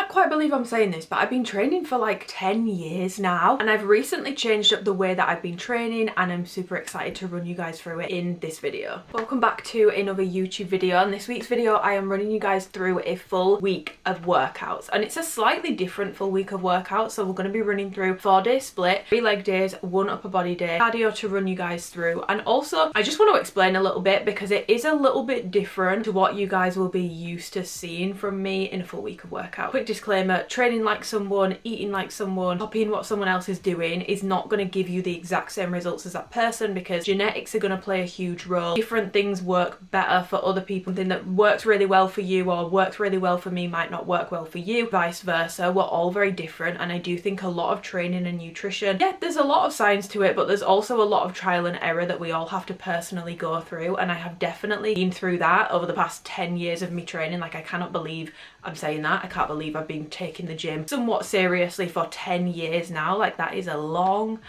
Quite believe I'm saying this, but I've been training for like 10 years now, and I've recently changed up the way that I've been training, and I'm super excited to run you guys through it in this video. Welcome back to another YouTube video. In this week's video I am running you guys through a full week of workouts, and it's a slightly different full week of workouts. So we're going to be running through 4-day split, 3 leg days, 1 upper body day, cardio to run you guys through. And also I just want to explain a little bit because it is a little bit different to what you guys will be used to seeing from me in a full week of workout. Quick disclaimer, training like someone, eating like someone, copying what someone else is doing is not going to give you the exact same results as that person, because genetics are going to play a huge role. Different things work better for other people. Something that works really well for you or works really well for me might not work well for you, vice versa. We're all very different, and I do think a lot of training and nutrition, yeah, there's a lot of science to it, but there's also a lot of trial and error that we all have to personally go through, and I have definitely been through that over the past 10 years of me training. Like, I cannot believe I'm saying that. I can't believe I've been taking the gym somewhat seriously for 10 years now. Like, that is a long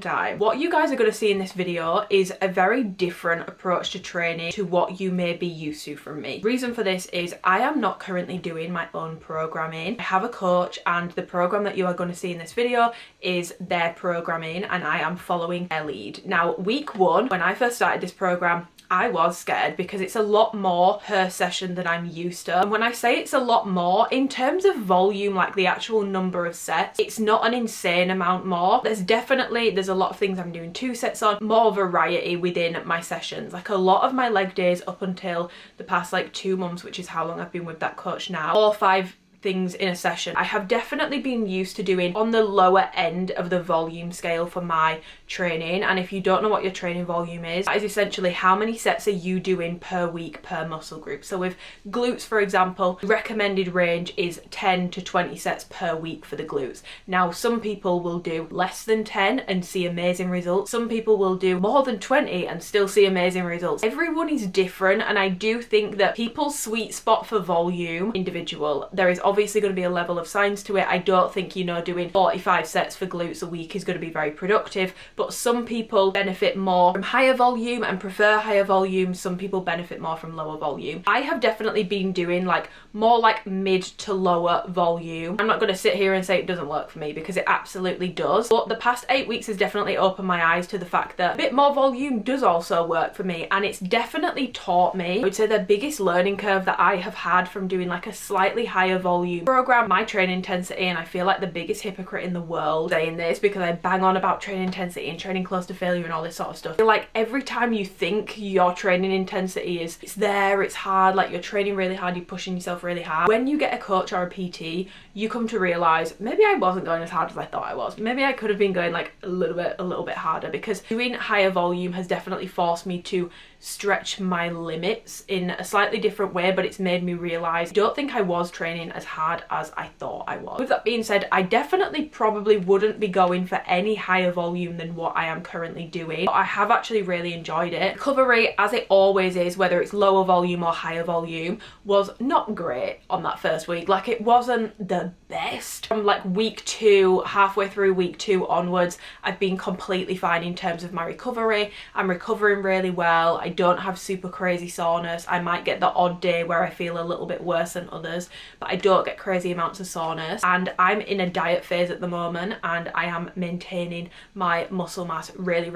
time. What you guys are going to see in this video is a very different approach to training to what you may be used to from me. Reason for this is I am not currently doing my own programming. I have a coach, and the program that you are going to see in this video is their programming, and I am following their lead. Now, week 1, when I first started this program, I was scared because it's a lot more per session than I'm used to. And when I say it's a lot more, in terms of volume, like the actual number of sets, it's not an insane amount more. There's a lot of things I'm doing 2 sets on, more variety within my sessions. Like, a lot of my leg days up until the past like 2 months, which is how long I've been with that coach now, 4 or 5 things in a session. I have definitely been used to doing on the lower end of the volume scale for my training. And if you don't know what your training volume is, that is essentially how many sets are you doing per week per muscle group. So with glutes, for example, the recommended range is 10 to 20 sets per week for the glutes. Now, some people will do less than 10 and see amazing results. Some people will do more than 20 and still see amazing results. Everyone is different, and I do think that people's sweet spot for volume individual. There is obviously going to be a level of science to it. I don't think, you know, doing 45 sets for glutes a week is going to be very productive, but some people benefit more from higher volume and prefer higher volume. Some people benefit more from lower volume. I have definitely been doing like more like mid to lower volume. I'm not going to sit here and say it doesn't work for me, because it absolutely does, but the past 8 weeks has definitely opened my eyes to the fact that a bit more volume does also work for me, and it's definitely taught me, I would say, the biggest learning curve that I have had from doing like a slightly higher volume program, my training intensity. And I feel like the biggest hypocrite in the world saying this, because I bang on about training intensity and training close to failure and all this sort of stuff. I feel like every time you think your training intensity is, it's there, it's hard, like you're training really hard, you're pushing yourself really hard, when you get a coach or a PT, you come to realize maybe I wasn't going as hard as I thought I was. Maybe I could have been going like a little bit harder, because doing higher volume has definitely forced me to stretch my limits in a slightly different way, but it's made me realize I don't think I was training as hard as I thought I was. With that being said, I definitely probably wouldn't be going for any higher volume than what I am currently doing, but I have actually really enjoyed it. Recovery, as it always is, whether it's lower volume or higher volume, was not great on that first week. Like, it wasn't the best. From like week 2, halfway through week 2 onwards, I've been completely fine in terms of my recovery. I'm recovering really well. I don't have super crazy soreness. I might get the odd day where I feel a little bit worse than others, but I don't get crazy amounts of soreness. And I'm in a diet phase at the moment, and I am maintaining my muscle mass really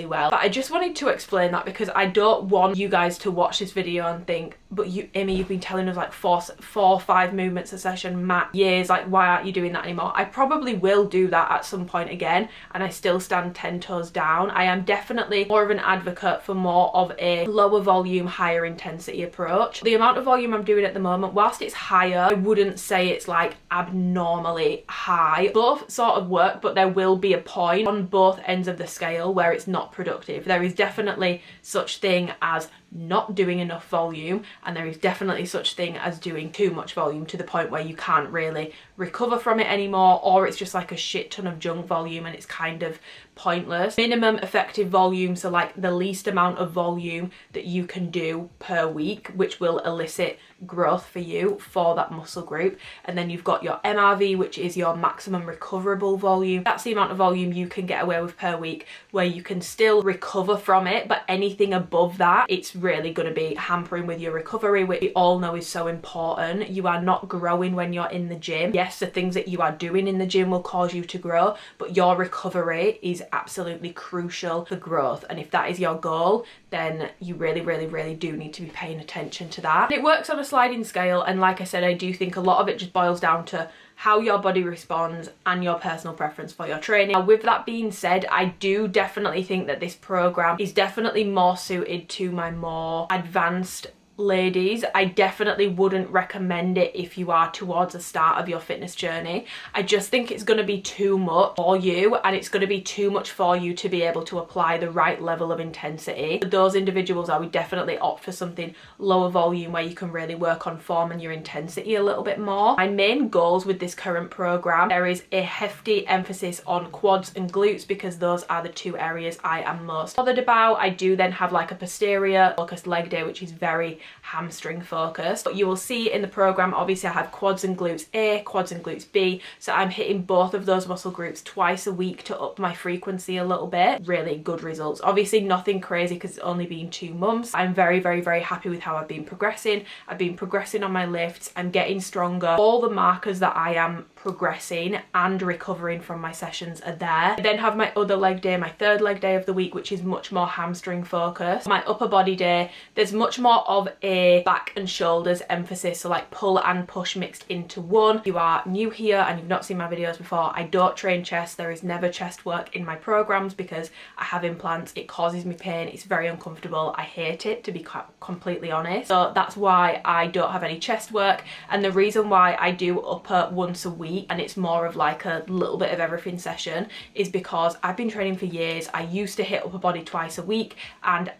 well. But I just wanted to explain that, because I don't want you guys to watch this video and think, but you, Amy, you've been telling us like 4 or 5 movements a session max years, like why aren't you doing that anymore? I probably will do that at some point again, and I still stand 10 toes down. I am definitely more of an advocate for more of a lower volume, higher intensity approach. The amount of volume I'm doing at the moment, whilst it's higher, I wouldn't say it's like abnormally high. Both sort of work, but there will be a point on both ends of the scale where it's not productive. There is definitely such thing as not doing enough volume, and there is definitely such thing as doing too much volume to the point where you can't really recover from it anymore, or it's just like a shit ton of junk volume and it's kind of pointless. Minimum effective volume, so like the least amount of volume that you can do per week, which will elicit growth for you for that muscle group. And then you've got your MRV, which is your maximum recoverable volume. That's the amount of volume you can get away with per week where you can still recover from it, but anything above that, it's really going to be hampering with your recovery, which we all know is so important. You are not growing when you're in the gym. Yes, the things that you are doing in the gym will cause you to grow, but your recovery is absolutely crucial for growth. And if that is your goal, then you really do need to be paying attention to that. It works on a sliding scale, and like I said, I do think a lot of it just boils down to how your body responds and your personal preference for your training. Now, with that being said, I do definitely think that this program is definitely more suited to my more advanced ladies. I definitely wouldn't recommend it if you are towards the start of your fitness journey. I just think it's going to be too much for you, and it's going to be too much for you to be able to apply the right level of intensity. For those individuals, I would definitely opt for something lower volume where you can really work on form and your intensity a little bit more. My main goals with this current program, there is a hefty emphasis on quads and glutes because those are the two areas I am most bothered about. I do then have like a posterior focused leg day, which is very hamstring focused, but you will see in the program, obviously I have quads and glutes A, quads and glutes B, so I'm hitting both of those muscle groups twice a week to up my frequency a little bit. Really good results. Obviously nothing crazy because it's only been 2 months. I'm very happy with how I've been progressing. I've been progressing on my lifts. I'm getting stronger. All the markers that I am progressing and recovering from my sessions are there. I then have my other leg day, my third leg day of the week, which is much more hamstring focused. My upper body day, there's much more of a back and shoulders emphasis, so like pull and push mixed into one. If you are new here and you've not seen my videos before, I don't train chest. There is never chest work in my programs because I have implants. It causes me pain. It's very uncomfortable. I hate it, to be completely honest. So that's why I don't have any chest work, and the reason why I do upper once a week and it's more of like a little bit of everything session is because I've been training for years. I used to hit upper body twice a week, and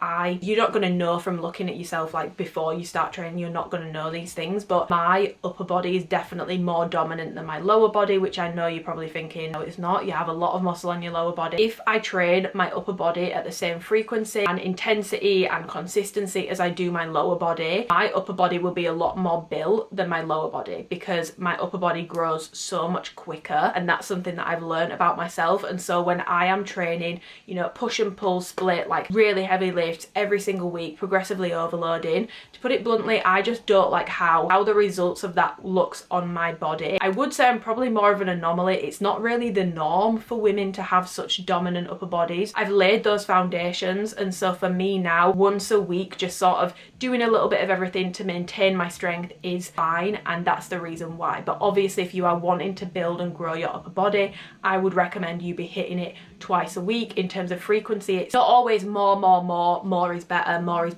you're not going to know from looking at yourself, like before you start training, you're not going to know these things, but my upper body is definitely more dominant than my lower body, which I know you're probably thinking, no it's not, you have a lot of muscle on your lower body. If I train my upper body at the same frequency and intensity and consistency as I do my lower body, my upper body will be a lot more built than my lower body because my upper body grows so much quicker, and that's something that I've learned about myself. And so when I am training, you know, push and pull split, like really heavy lifts every single week, progressively overloading, to put it bluntly, I just don't like how the results of that looks on my body. I would say I'm probably more of an anomaly. It's not really the norm for women to have such dominant upper bodies. I've laid those foundations, and so for me now, once a week, just sort of doing a little bit of everything to maintain my strength is fine, and that's the reason why. But obviously if you are wanting to build and grow your upper body, I would recommend you be hitting it twice a week. In terms of frequency, it's not always more is better, more is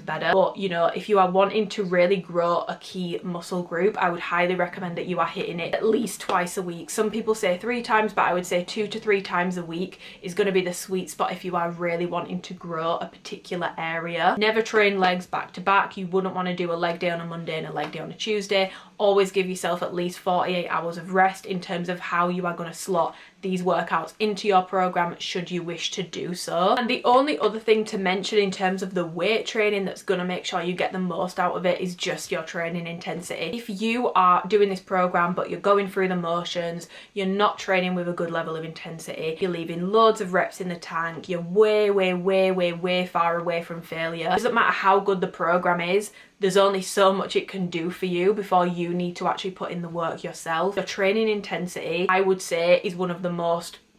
better, but you know, if you are wanting to really grow a key muscle group, I would highly recommend that you are hitting it at least twice a week. Some people say 3 times, but I would say 2 to 3 times a week is going to be the sweet spot if you are really wanting to grow a particular area. Never train legs back to back. You wouldn't want to do a leg day on a Monday and a leg day on a Tuesday. Always give yourself at least 48 hours of rest in terms of how you are going to slot these workouts into your program should you wish to do so. And the only other thing to mention in terms of the weight training that's going to make sure you get the most out of it is just your training intensity. If you are doing this program but you're going through the motions, you're not training with a good level of intensity, you're leaving loads of reps in the tank, you're way far away from failure, it doesn't matter how good the program is, there's only so much it can do for you before you need to actually put in the work yourself. Your training intensity, I would say, is one of the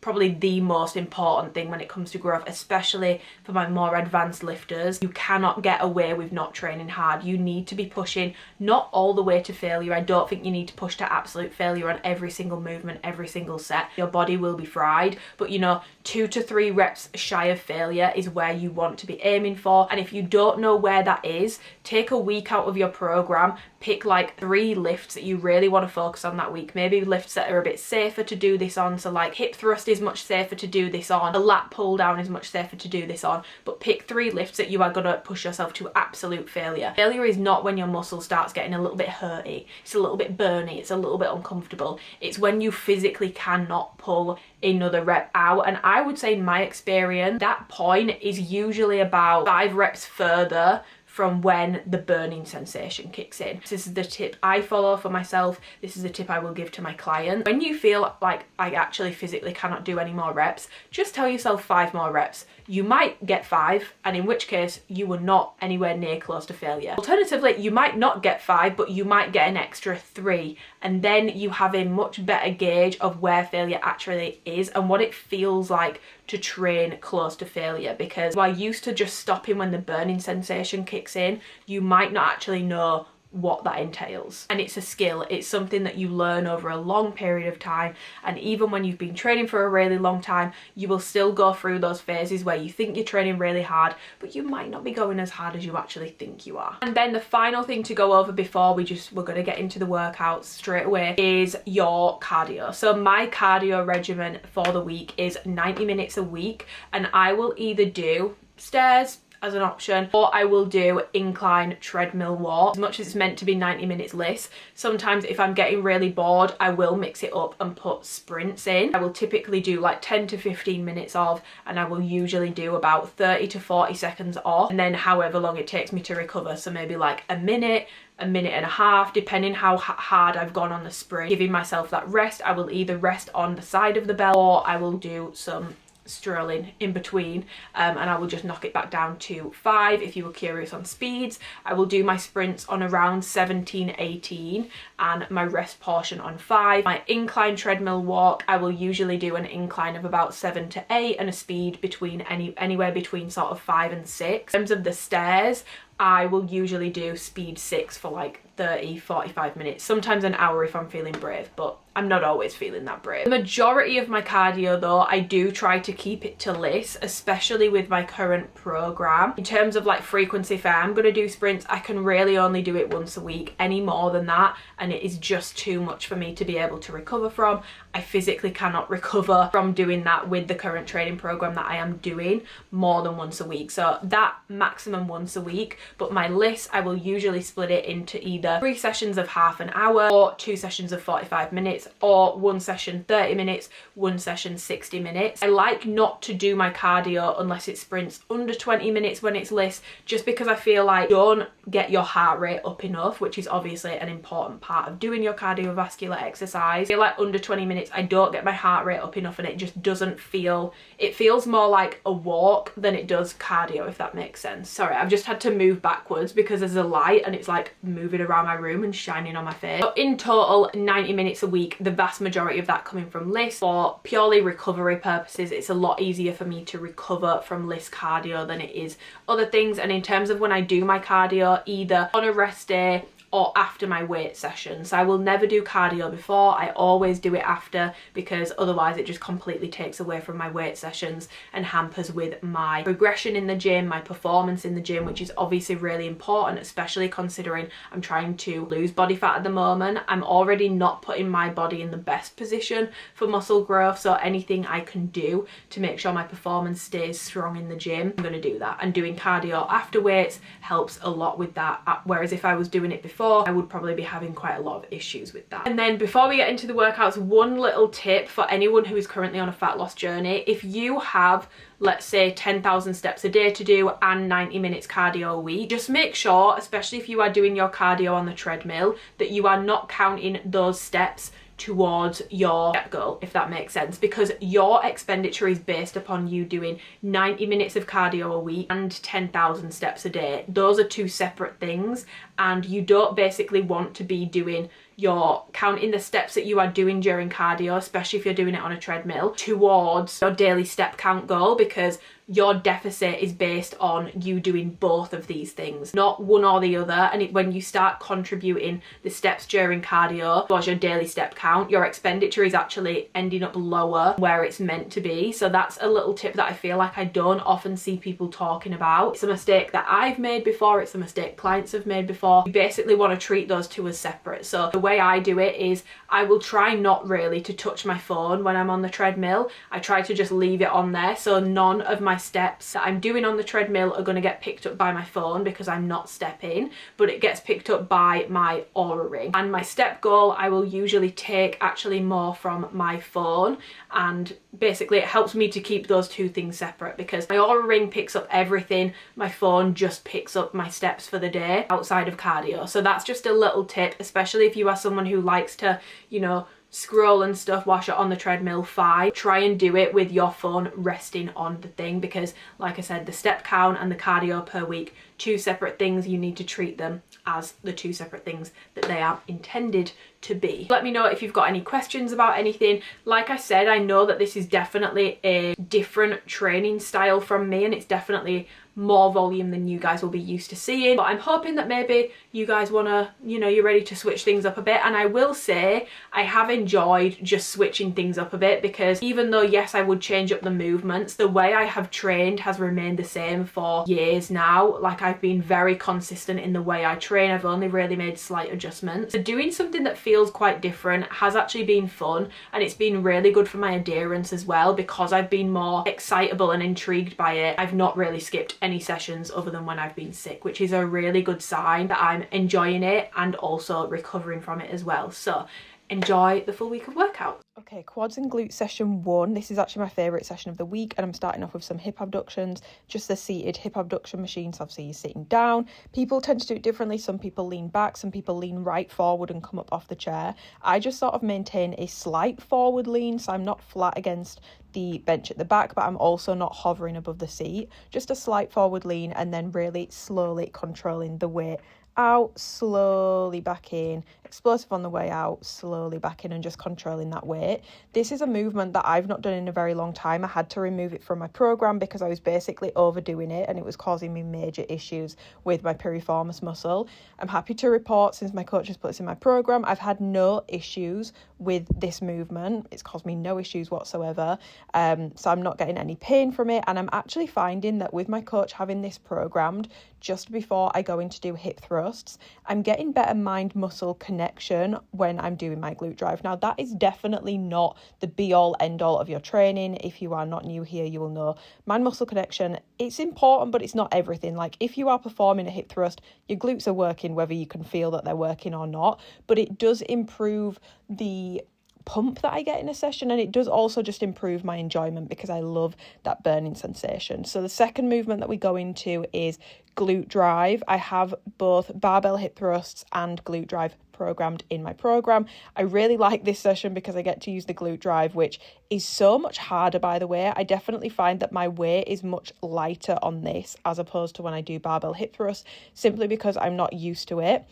probably the most important thing when it comes to growth, especially for my more advanced lifters. You cannot get away with not training hard. You need to be pushing, not all the way to failure. I don't think you need to push to absolute failure on every single movement, every single set. Your body will be fried, but you know, 2 to 3 reps shy of failure is where you want to be aiming for. And if you don't know where that is, take a week out of your program, pick like 3 lifts that you really want to focus on that week. Maybe lifts that are a bit safer to do this on, so like hip thrust thrust is much safer to do this on. A lat pull down is much safer to do this on. But pick 3 lifts that you are going to push yourself to absolute failure. Failure is not when your muscle starts getting a little bit hurty, it's a little bit burny, it's a little bit uncomfortable. It's when you physically cannot pull another rep out. And I would say in my experience, that point is usually about 5 reps further from when the burning sensation kicks in. This is the tip I follow for myself. This is a tip I will give to my client. When you feel like I actually physically cannot do any more reps, just tell yourself 5 more reps. You might get 5, and in which case you were not anywhere near close to failure. Alternatively, you might not get 5, but you might get an extra 3, and then you have a much better gauge of where failure actually is and what it feels like to train close to failure. Because while used to just stopping when the burning sensation kicks in, you might not actually know what that entails. And it's a skill, it's something that you learn over a long period of time, and even when you've been training for a really long time, you will still go through those phases where you think you're training really hard, but you might not be going as hard as you actually think you are. And then the final thing to go over before we're going to get into the workouts straight away is your cardio. So my cardio regimen for the week is 90 minutes a week, and I will either do stairs as an option, or I will do incline treadmill walk. As much as it's meant to be 90 minutes less, sometimes if I'm getting really bored, I will mix it up and put sprints in. I will typically do like 10 to 15 minutes of, and I will usually do about 30 to 40 seconds off, and then however long it takes me to recover. So maybe like a minute and a half, depending how hard I've gone on the sprint. Giving myself that rest. I will either rest on the side of the bell, or I will do some strolling in between, and I will just knock it back down to 5 if you were curious on speeds. I will do my sprints on around 17, 18, and my rest portion on 5. My incline treadmill walk, I will usually do an incline of about 7 to 8 and a speed between anywhere between sort of 5 and 6. In terms of the stairs, I will usually do speed 6 for like 30, 45 minutes, sometimes an hour if I'm feeling brave, but I'm not always feeling that brave. The majority of my cardio though, I do try to keep it to less, especially with my current program. In terms of like frequency, if I am going to do sprints, I can really only do it once a week. Any more than that, and it is just too much for me to be able to recover from. I physically cannot recover from doing that with the current training program that I am doing more than once a week. So that maximum once a week, but my list, I will usually split it into either 3 sessions of half an hour, or 2 sessions of 45 minutes, or 1 session 30 minutes, 1 session 60 minutes. I like not to do my cardio unless it sprints under 20 minutes when it's list, just because I feel like you don't get your heart rate up enough, which is obviously an important part of doing your cardiovascular exercise. I feel like under 20 minutes I don't get my heart rate up enough, and it just doesn't feel, it feels more like a walk than it does cardio, if that makes sense. Sorry, I've just had to move backwards because there's a light and it's like moving around my room and shining on my face. So in total, 90 minutes a week, the vast majority of that coming from list. For purely recovery purposes, it's a lot easier for me to recover from list cardio than it is other things. And in terms of when I do my cardio, either on a rest day or after my weight sessions. I will never do cardio before, I always do it after, because otherwise it just completely takes away from my weight sessions and hampers with my progression in the gym, my performance in the gym, which is obviously really important, especially considering I'm trying to lose body fat at the moment. I'm already not putting my body in the best position for muscle growth, so anything I can do to make sure my performance stays strong in the gym, I'm going to do that. And doing cardio after weights helps a lot with that, whereas if I was doing it before, I would probably be having quite a lot of issues with that. And then before we get into the workouts, one little tip for anyone who is currently on a fat loss journey: if you have, let's say, 10,000 steps a day to do and 90 minutes cardio a week, just make sure, especially if you are doing your cardio on the treadmill, that you are not counting those steps towards your step goal, if that makes sense, because your expenditure is based upon you doing 90 minutes of cardio a week and 10,000 steps a day. Those are 2 separate things, and you don't basically want to be doing your counting the steps that you are doing during cardio, especially if you're doing it on a treadmill, towards your daily step count goal, because your deficit is based on you doing both of these things, not one or the other. And when you start contributing the steps during cardio towards your daily step count, your expenditure is actually ending up lower where it's meant to be. So that's a little tip that I feel like I don't often see people talking about. It's a mistake that I've made before, it's a mistake clients have made before. You basically want to treat those two as separate. So the way I do it is I will try not really to touch my phone when I'm on the treadmill. I try to just leave it on there, so none of my steps that I'm doing on the treadmill are going to get picked up by my phone because I'm not stepping, but it gets picked up by my Aura Ring. And my step goal, I will usually take actually more from my phone, and basically it helps me to keep those two things separate because my Aura Ring picks up everything, my phone just picks up my steps for the day outside of cardio. So that's just a little tip, especially if you are someone who likes to, you know, scroll and stuff whilst you're on the treadmill. Fine, try and do it with your phone resting on the thing, because like I said, the step count and the cardio per week, two separate things. You need to treat them as the two separate things that they are intended to be. Let me know if you've got any questions about anything. Like I said, I know that this is definitely a different training style from me, and it's definitely more volume than you guys will be used to seeing, but I'm hoping that maybe you guys want to, you know, you're ready to switch things up a bit. And I will say I have enjoyed just switching things up a bit, because even though yes, I would change up the movements, the way I have trained has remained the same for years now. Like, I've been very consistent in the way I train. I've only really made slight adjustments. So doing something that feels quite different has actually been fun, and it's been really good for my adherence as well, because I've been more excitable and intrigued by it. I've not really skipped any sessions other than when I've been sick, which is a really good sign that I'm enjoying it and also recovering from it as well. So enjoy the full week of workouts. Okay, quads and glutes session 1. This is actually my favourite session of the week, and I'm starting off with some hip abductions, just the seated hip abduction machine. So obviously you're sitting down. People tend to do it differently. Some people lean back, some people lean right forward and come up off the chair. I just sort of maintain a slight forward lean, so I'm not flat against the bench at the back, but I'm also not hovering above the seat. Just a slight forward lean, and then really slowly controlling the weight out, slowly back in, explosive on the way out, slowly back in, and just controlling that weight. This is a movement that I've not done in a very long time. I had to remove it from my program because I was basically overdoing it and it was causing me major issues with my piriformis muscle. I'm happy to report, since my coach has put this in my program, I've had no issues with this movement. It's caused me no issues whatsoever. So I'm not getting any pain from it, and I'm actually finding that with my coach having this programmed just before I go in to do hip thrusts, I'm getting better mind muscle connection when I'm doing my glute drive. Now, that is definitely not the be all end all of your training. If you are not new here, you will know mind muscle connection, it's important, but it's not everything. Like, if you are performing a hip thrust, your glutes are working whether you can feel that they're working or not, but it does improve the pump that I get in a session, and it does also just improve my enjoyment because I love that burning sensation. So the second movement that we go into is glute drive. I have both barbell hip thrusts and glute drive programmed in my program. I really like this session because I get to use the glute drive, which is so much harder, by the way. I definitely find that my weight is much lighter on this as opposed to when I do barbell hip thrusts, simply because I'm not used to it.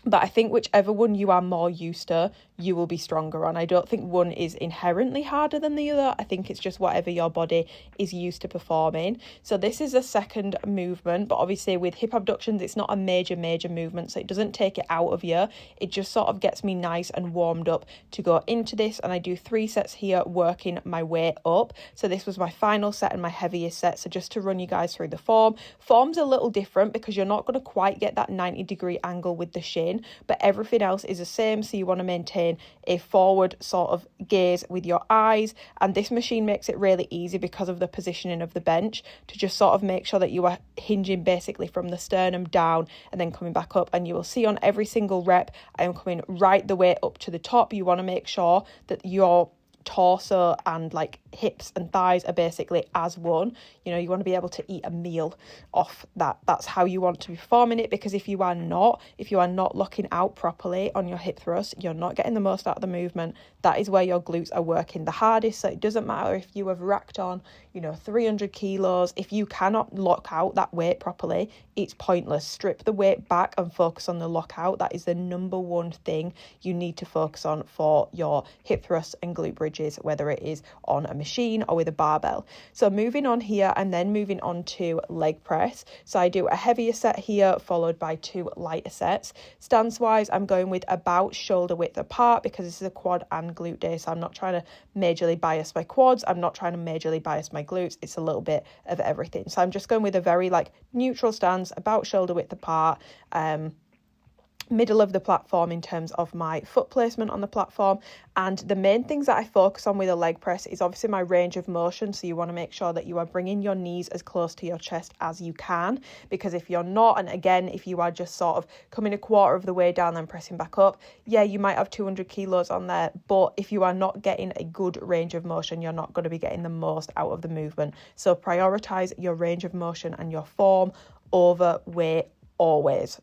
But I think whichever one you are more used to, you will be stronger on. I don't think one is inherently harder than the other. I think it's just whatever your body is used to performing. So this is a second movement, but obviously with hip abductions, it's not a major movement, so it doesn't take it out of you. It just sort of gets me nice and warmed up to go into this, and I do 3 sets here, working my way up. So this was my final set and my heaviest set. So just to run you guys through the form's a little different because you're not going to quite get that 90-degree angle with the shin, but everything else is the same. So you want to maintain a forward sort of gaze with your eyes, and this machine makes it really easy because of the positioning of the bench to just sort of make sure that you are hinging basically from the sternum down and then coming back up. And you will see on every single rep I am coming right the way up to the top. You want to make sure that your torso and like hips and thighs are basically as one. You know, you want to be able to eat a meal off that. That's how you want to be performing it, because if you are not locking out properly on your hip thrust, you're not getting the most out of the movement. That is where your glutes are working the hardest. So it doesn't matter if you have racked on, 300 kilos. If you cannot lock out that weight properly, it's pointless. Strip the weight back and focus on the lockout. That is the number one thing you need to focus on for your hip thrusts and glute bridges, whether it is on a machine machine or with a barbell. So moving on here and then moving on to leg press. So I do a heavier set here followed by 2 lighter sets. Stance wise, I'm going with about shoulder width apart because this is a quad and glute day. So I'm not trying to majorly bias my quads. I'm not trying to majorly bias my glutes. It's a little bit of everything. So I'm just going with a very like neutral stance, about shoulder width apart, middle of the platform in terms of my foot placement on the platform. And the main things that I focus on with a leg press is obviously my range of motion. So you want to make sure that you are bringing your knees as close to your chest as you can, because if you're not, and again, if you are just sort of coming a quarter of the way down then pressing back up, yeah, you might have 200 kilos on there, but if you are not getting a good range of motion, you're not going to be getting the most out of the movement. So prioritize your range of motion and your form over weight. Always,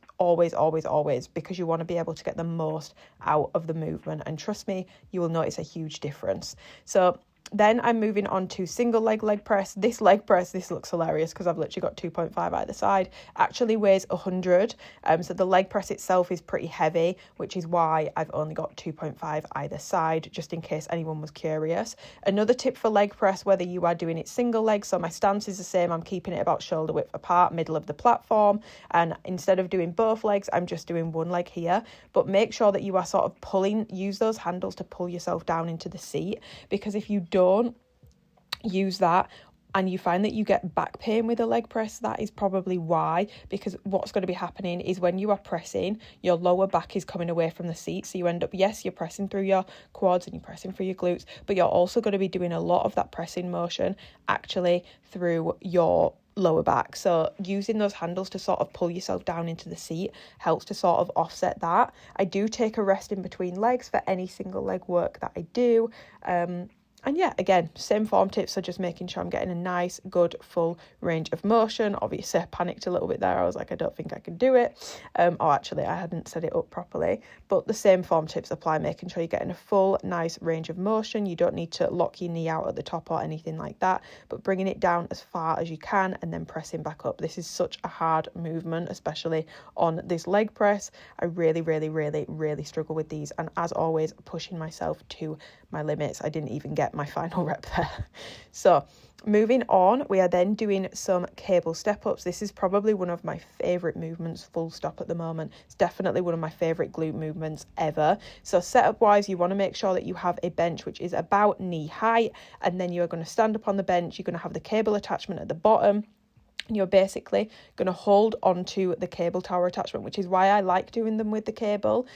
because you want to be able to get the most out of the movement. And trust me, you will notice a huge difference. So then I'm moving on to single leg press. This leg press, this looks hilarious because I've literally got 2.5 either side, actually weighs 100. So the leg press itself is pretty heavy, which is why I've only got 2.5 either side, just in case anyone was curious. Another tip for leg press, whether you are doing it single leg, so my stance is the same, I'm keeping it about shoulder width apart, middle of the platform, and instead of doing both legs, I'm just doing one leg here. But make sure that you are sort of use those handles to pull yourself down into the seat, because if you don't use that and you find that you get back pain with a leg press, that is probably why, because what's going to be happening is when you are pressing, your lower back is coming away from the seat. So you end up, yes, you're pressing through your quads and you're pressing through your glutes, but you're also going to be doing a lot of that pressing motion actually through your lower back. So using those handles to sort of pull yourself down into the seat helps to sort of offset that. I do take a rest in between legs for any single leg work that I do. And yeah, again, same form tips, so just making sure I'm getting a nice, good, full range of motion. Obviously, I panicked a little bit there. I was like, I don't think I can do it. Actually, I hadn't set it up properly. But the same form tips apply, making sure you're getting a full, nice range of motion. You don't need to lock your knee out at the top or anything like that, but bringing it down as far as you can and then pressing back up. This is such a hard movement, especially on this leg press. I really struggle with these. And as always, pushing myself to my limits. I didn't even get my final rep there. So moving on, we are then doing some cable step ups. This is probably one of my favorite movements, full stop, at the moment. It's definitely one of my favorite glute movements ever. So setup wise, you want to make sure that you have a bench which is about knee height, and then you're going to stand up on the bench. You're going to have the cable attachment at the bottom. You're basically going to hold onto the cable tower attachment, which is why I like doing them with the cable,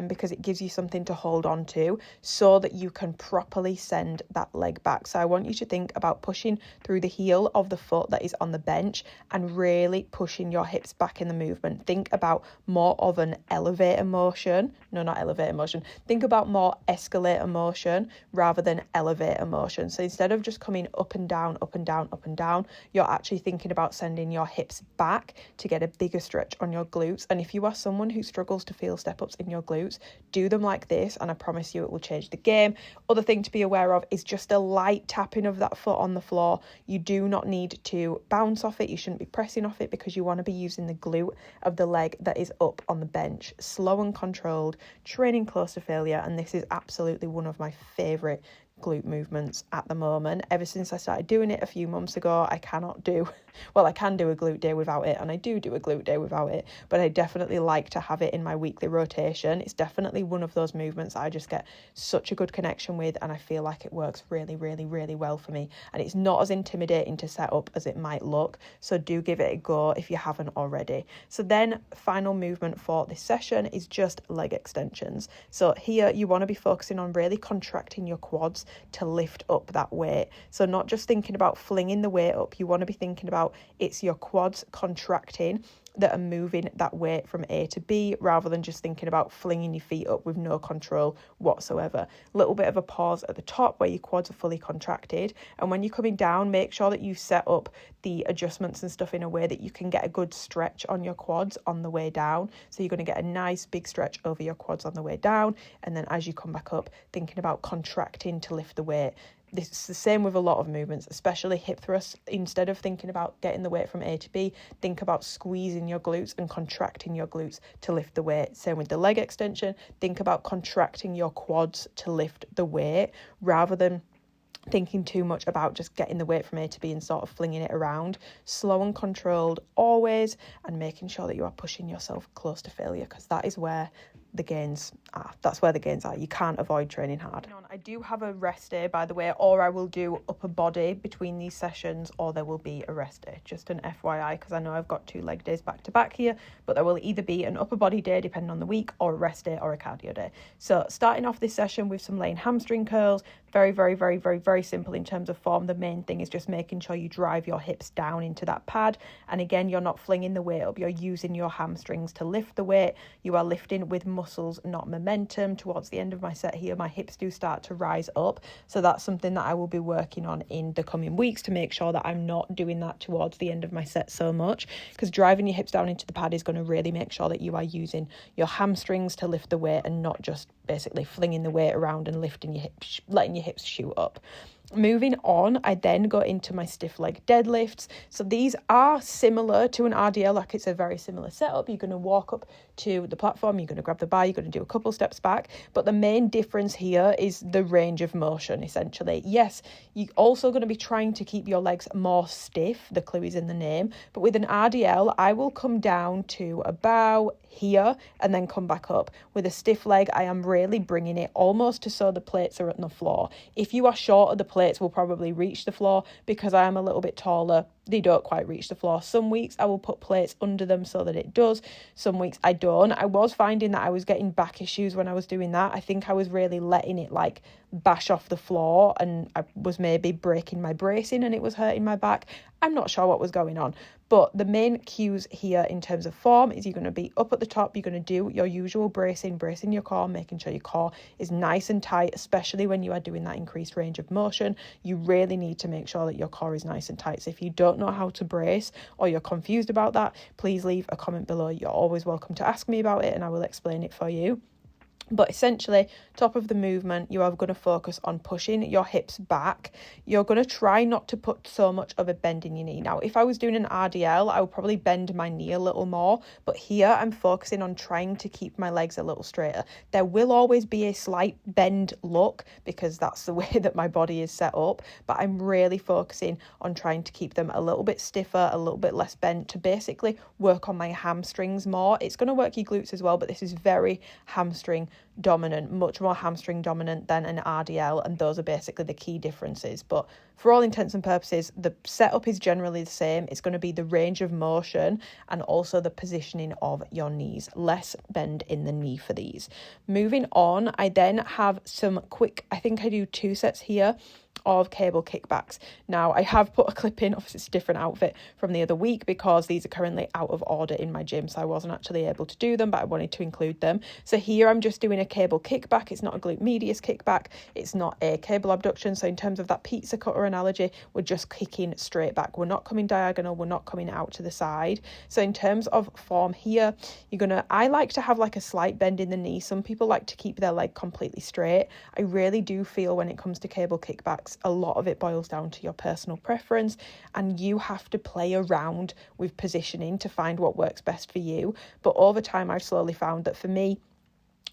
because it gives you something to hold on to so that you can properly send that leg back. So I want you to think about pushing through the heel of the foot that is on the bench and really pushing your hips back in the movement. Think about more of an elevator motion. No, not elevator motion. Think about more escalator motion rather than elevator motion. So instead of just coming up and down, up and down, up and down, you're actually thinking about sending your hips back to get a bigger stretch on your glutes. And if you are someone who struggles to feel step ups in your glutes, do them like this and I promise you it will change the game. Other thing to be aware of is just a light tapping of that foot on the floor. You do not need to bounce off it. You shouldn't be pressing off it because you want to be using the glute of the leg that is up on the bench. Slow and controlled, training close to failure. And this is absolutely one of my favorite glute movements at the moment. Ever since I started doing it a few months ago, I can do a glute day without it, and I do a glute day without it, but I definitely like to have it in my weekly rotation. It's definitely one of those movements that I just get such a good connection with, and I feel like it works really well for me, and it's not as intimidating to set up as it might look, so do give it a go if you haven't already. So then final movement for this session is just leg extensions. So here you want to be focusing on really contracting your quads to lift up that weight. So not just thinking about flinging the weight up, you want to be thinking about it's your quads contracting that are moving that weight from A to B, rather than just thinking about flinging your feet up with no control whatsoever. A little bit of a pause at the top where your quads are fully contracted, and when you're coming down, make sure that you set up the adjustments and stuff in a way that you can get a good stretch on your quads on the way down. So you're going to get a nice big stretch over your quads on the way down, and then as you come back up, thinking about contracting to lift the weight. This is the same with a lot of movements, especially hip thrusts. Instead of thinking about getting the weight from A to B, think about squeezing your glutes and contracting your glutes to lift the weight. Same with the leg extension. Think about contracting your quads to lift the weight rather than thinking too much about just getting the weight from A to B and sort of flinging it around. Slow and controlled always, and making sure that you are pushing yourself close to failure, because that is where the gains are. That's where the gains are. You can't avoid training hard. I do have a rest day, by the way, or I will do upper body between these sessions, or there will be a rest day. Just an FYI, because I know I've got 2 leg days back to back here, but there will either be an upper body day depending on the week, or a rest day or a cardio day. So starting off this session with some laying hamstring curls. Very, very, very, very, very simple in terms of form. The main thing is just making sure you drive your hips down into that pad. And again, you're not flinging the weight up. You're using your hamstrings to lift the weight. You are lifting with muscles, not momentum. Towards the end of my set here, my hips do start to rise up. So that's something that I will be working on in the coming weeks to make sure that I'm not doing that towards the end of my set so much, because driving your hips down into the pad is going to really make sure that you are using your hamstrings to lift the weight and not just basically flinging the weight around and lifting your hips, letting your hips shoot up. Moving on, I then go into my stiff leg deadlifts. So these are similar to an RDL, like it's a very similar setup. You're going to walk up to the platform, you're going to grab the bar, you're going to do a couple steps back. But the main difference here is the range of motion, essentially. Yes, you're also going to be trying to keep your legs more stiff. The clue is in the name. But with an RDL, I will come down to about here and then come back up. With a stiff leg, I am really bringing it almost to so the plates are on the floor. If you are shorter, the plates will probably reach the floor. Because I am a little bit taller, they don't quite reach the floor. Some weeks I will put plates under them so that it does. Some weeks I don't. I was finding that I was getting back issues when I was doing that. I think I was really letting it like bash off the floor, and I was maybe breaking my bracing and it was hurting my back. I'm not sure what was going on. But the main cues here in terms of form is you're going to be up at the top. You're going to do your usual bracing your core, making sure your core is nice and tight, especially when you are doing that increased range of motion. You really need to make sure that your core is nice and tight. So if you don't know how to brace or you're confused about that, please leave a comment below. You're always welcome to ask me about it and I will explain it for you. But essentially, top of the movement, you are going to focus on pushing your hips back. You're going to try not to put so much of a bend in your knee. Now, if I was doing an RDL, I would probably bend my knee a little more. But here, I'm focusing on trying to keep my legs a little straighter. There will always be a slight bend look because that's the way that my body is set up. But I'm really focusing on trying to keep them a little bit stiffer, a little bit less bent, to basically work on my hamstrings more. It's going to work your glutes as well, but this is very hamstring dominant, much more hamstring dominant than an RDL, and those are basically the key differences. But for all intents and purposes, the setup is generally the same. It's going to be the range of motion and also the positioning of your knees. Less bend in the knee for these. Moving on, I then have some quick, I think I do 2 sets here of cable kickbacks. Now, I have put a clip in, obviously it's a different outfit from the other week because these are currently out of order in my gym, so I wasn't actually able to do them, but I wanted to include them. So here I'm just doing a cable kickback. It's not a glute medius kickback, it's not a cable abduction. So in terms of that pizza cutter analogy, we're just kicking straight back. We're not coming diagonal, we're not coming out to the side. So in terms of form here, I like to have like a slight bend in the knee. Some people like to keep their leg completely straight. I really do feel when it comes to cable kickbacks, a lot of it boils down to your personal preference, and you have to play around with positioning to find what works best for you. But over time, I've slowly found that for me,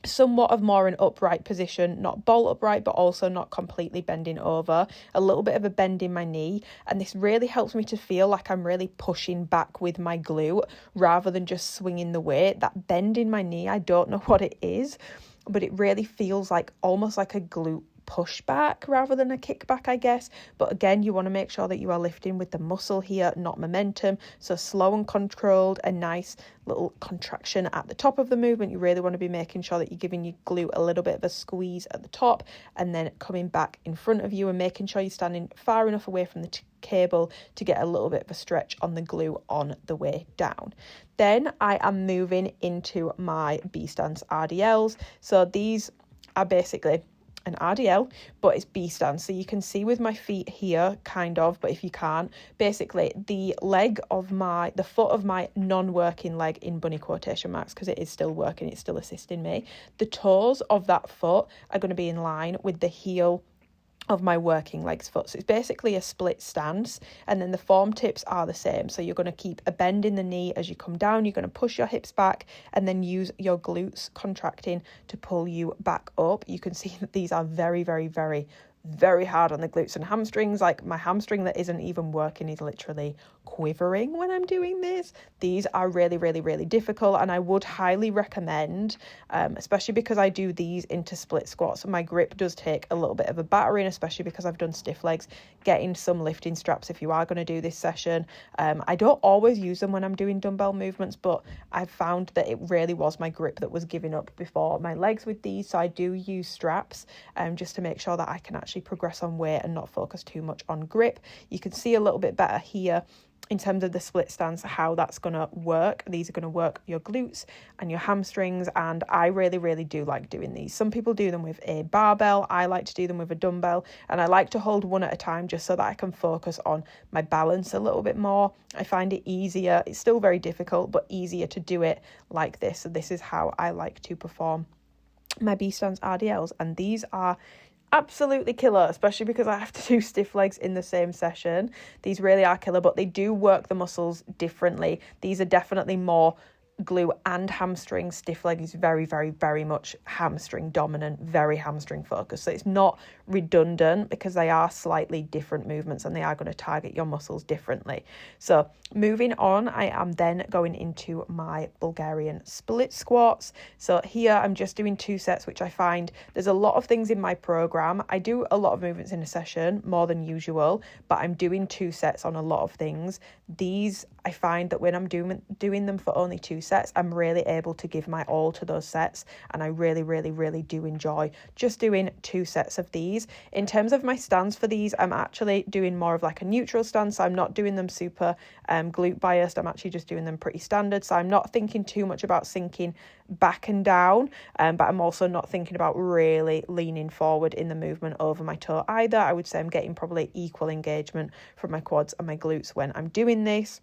somewhat of more an upright position, not bolt upright, but also not completely bending over, a little bit of a bend in my knee. And this really helps me to feel like I'm really pushing back with my glute rather than just swinging the weight. That bend in my knee, I don't know what it is, but it really feels like almost like a glute pushback rather than a kickback, I guess. But again, you want to make sure that you are lifting with the muscle here, not momentum. So slow and controlled, a nice little contraction at the top of the movement. You really want to be making sure that you're giving your glute a little bit of a squeeze at the top and then coming back in front of you and making sure you're standing far enough away from the cable to get a little bit of a stretch on the glute on the way down. Then I am moving into my B stance RDLs. So these are basically an RDL, but it's B stance. So you can see with my feet here, kind of, but if you can't, basically the foot of my non-working leg, in bunny quotation marks, because it is still working, it's still assisting me. The toes of that foot are going to be in line with the heel of my working leg's foot. So it's basically a split stance, and then the form tips are the same. So you're going to keep a bend in the knee as you come down. You're going to push your hips back and then use your glutes contracting to pull you back up. You can see that these are very, very, very, very hard on the glutes and hamstrings. Like my hamstring that isn't even working is literally quivering when I'm doing this. These are really, really, really difficult, and I would highly recommend, especially because I do these into split squats. My grip does take a little bit of a battering, especially because I've done stiff legs, getting some lifting straps if you are going to do this session. I don't always use them when I'm doing dumbbell movements, but I've found that it really was my grip that was giving up before my legs with these. So I do use straps just to make sure that I can actually progress on weight and not focus too much on grip. You can see a little bit better here in terms of the split stance, how that's going to work. These are going to work your glutes and your hamstrings, and I really, really do like doing these. Some people do them with a barbell. I like to do them with a dumbbell, and I like to hold one at a time just so that I can focus on my balance a little bit more. I find it easier. It's still very difficult, but easier to do it like this. So this is how I like to perform my B-stance RDLs, and these are absolutely killer, especially because I have to do stiff legs in the same session. These really are killer, but they do work the muscles differently. These are definitely more glute and hamstring. Stiff leg is very, very, very much hamstring dominant, very hamstring focused. So it's not redundant because they are slightly different movements and they are going to target your muscles differently. So moving on, I am then going into my Bulgarian split squats. So here I'm just doing 2 sets, which I find there's a lot of things in my program. I do a lot of movements in a session, more than usual, but I'm doing 2 sets on a lot of things. These, I find that when I'm doing them for only 2 sets, I'm really able to give my all to those sets, and I really, really, really do enjoy just doing 2 sets of these. In terms of my stance for these, I'm actually doing more of like a neutral stance. I'm not doing them super glute biased. I'm actually just doing them pretty standard, so I'm not thinking too much about sinking back and down, but I'm also not thinking about really leaning forward in the movement over my toe either. I would say I'm getting probably equal engagement from my quads and my glutes when I'm doing this.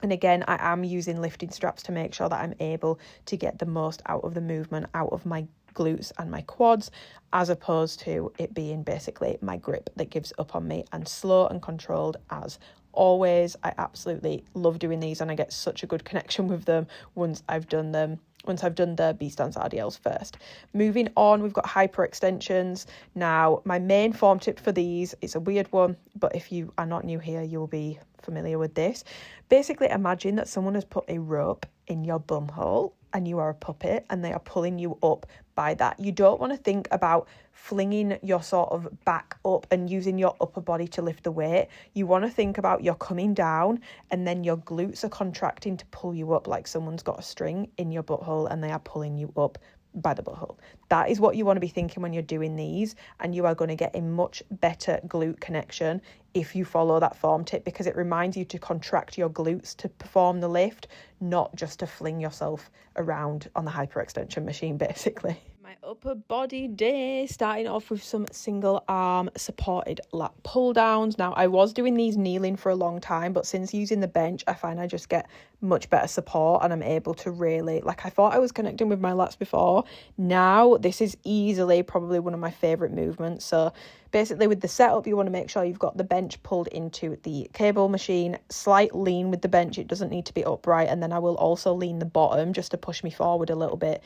And again, I am using lifting straps to make sure that I'm able to get the most out of the movement, out of my glutes and my quads, as opposed to it being basically my grip that gives up on me, and slow and controlled as always. I absolutely love doing these, and I get such a good connection with them once I've done the B-stance RDLs first. Moving on, we've got hyperextensions. Now, my main form tip for these is a weird one, but if you are not new here, you'll be familiar with this. Basically, imagine that someone has put a rope in your bum hole and you are a puppet and they are pulling you up by that. You don't want to think about flinging your sort of back up and using your upper body to lift the weight. You want to think about you're coming down and then your glutes are contracting to pull you up, like someone's got a string in your butthole and they are pulling you up by the butthole. That is what you want to be thinking when you're doing these, and you are going to get a much better glute connection if you follow that form tip, because it reminds you to contract your glutes to perform the lift, not just to fling yourself around on the hyperextension machine, basically. My upper body day, starting off with some single arm supported lat pull downs. Now, I was doing these kneeling for a long time, but since using the bench, I find I just get much better support and I'm able to really, like, I thought I was connecting with my lats before. Now, this is easily probably one of my favorite movements. So basically with the setup, you want to make sure you've got the bench pulled into the cable machine, slight lean with the bench. It doesn't need to be upright. And then I will also lean the bottom just to push me forward a little bit,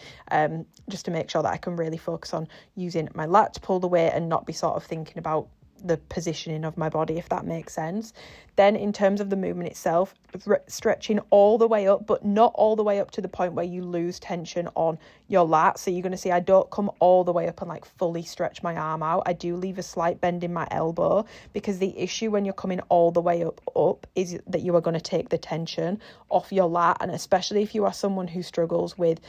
just to make sure that I can really focus on using my lat to pull the weight and not be sort of thinking about the positioning of my body, if that makes sense. Then in terms of the movement itself, stretching all the way up, but not all the way up to the point where you lose tension on your lat. So you're going to see I don't come all the way up and like fully stretch my arm out. I do leave a slight bend in my elbow, because the issue when you're coming all the way up is that you are going to take the tension off your lat. And especially if you are someone who struggles with